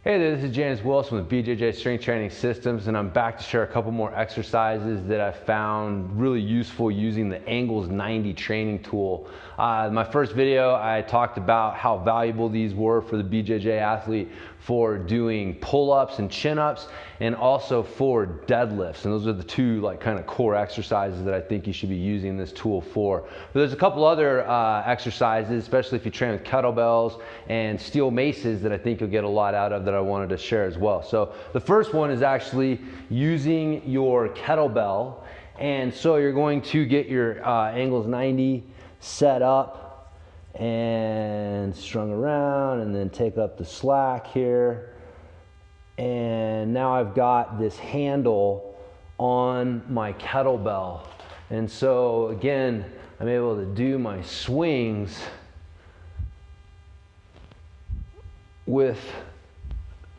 Hey there, this is James Wilson with BJJ Strength Training Systems, and I'm back to share a couple more exercises that I found really useful using the Angles 90 training tool. My first video, I talked about how valuable these were for the BJJ athlete for doing pull-ups and chin-ups, and also for deadlifts. And those are the two kind of core exercises that I think you should be using this tool for. But there's a couple other exercises, especially if you train with kettlebells and steel maces, that I think you'll get a lot out of that I wanted to share as well. So the first one is actually using your kettlebell. And so you're going to get your Angles 90 set up and strung around, and then take up the slack here. And now I've got this handle on my kettlebell. And so again, I'm able to do my swings with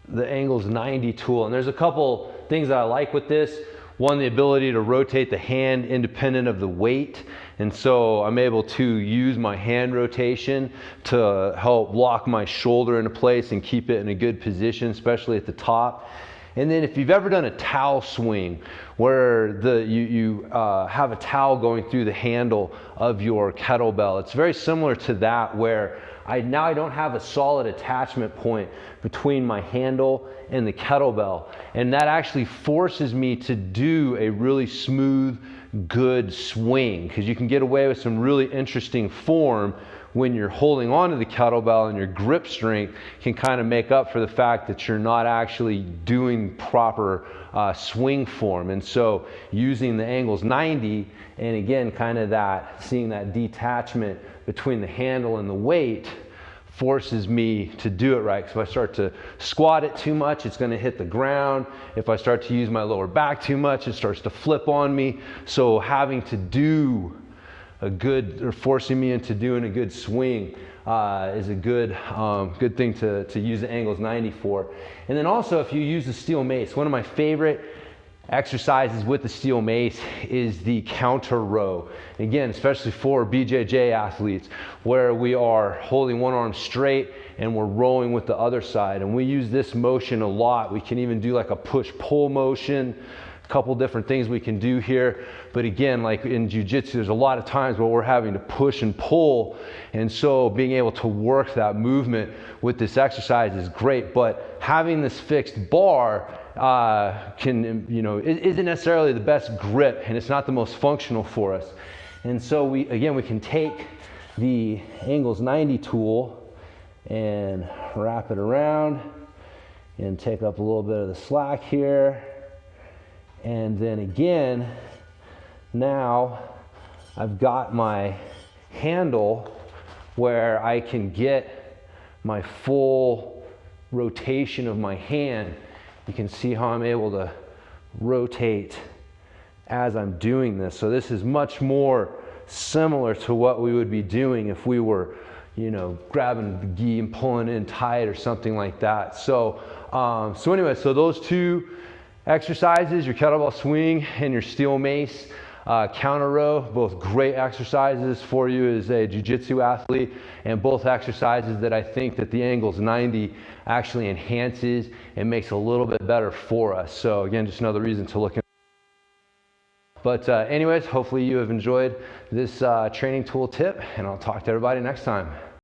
the Angles 90 tool. And there's a couple things that I like with this. One, the ability to rotate the hand independent of the weight. And so I'm able to use my hand rotation to help lock my shoulder into place and keep it in a good position, especially at the top. And then if you've ever done a towel swing where you have a towel going through the handle of your kettlebell, it's very similar to that, where now I don't have a solid attachment point between my handle and the kettlebell. And that actually forces me to do a really smooth, good swing, because you can get away with some really interesting form when you're holding on to the kettlebell, and your grip strength can kind of make up for the fact that you're not actually doing proper swing form. And so using the Angles 90, and again, kind of seeing that detachment between the handle and the weight, forces me to do it right. Because if I start to squat it too much, it's going to hit the ground. If I start to use my lower back too much, it starts to flip on me. So having to do forcing me into doing a good swing is a good thing to use the Angles 90 for. And then also, if you use the steel mace, one of my favorite exercises with the steel mace is the counter row. Again, especially for BJJ athletes, where we are holding one arm straight and we're rowing with the other side. And we use this motion a lot. We can even do like a push-pull motion. Couple different things we can do here. But again, like in jiu-jitsu, there's a lot of times where we're having to push and pull, and so being able to work that movement with this exercise is great. But having this fixed bar isn't necessarily the best grip, and it's not the most functional for us. And so we can take the Angles 90 tool and wrap it around and take up a little bit of the slack here. And then again, now I've got my handle where I can get my full rotation of my hand. You can see how I'm able to rotate as I'm doing this. So this is much more similar to what we would be doing if we were, grabbing the gi and pulling in tight or something like that. So anyway, so those two exercises, your kettlebell swing and your steel mace counter row, both great exercises for you as a jiu-jitsu athlete, and both exercises that I think that the Angles 90 actually enhances and makes a little bit better for us. So again, just another reason to look at. But anyways, hopefully you have enjoyed this training tool tip, and I'll talk to everybody next time.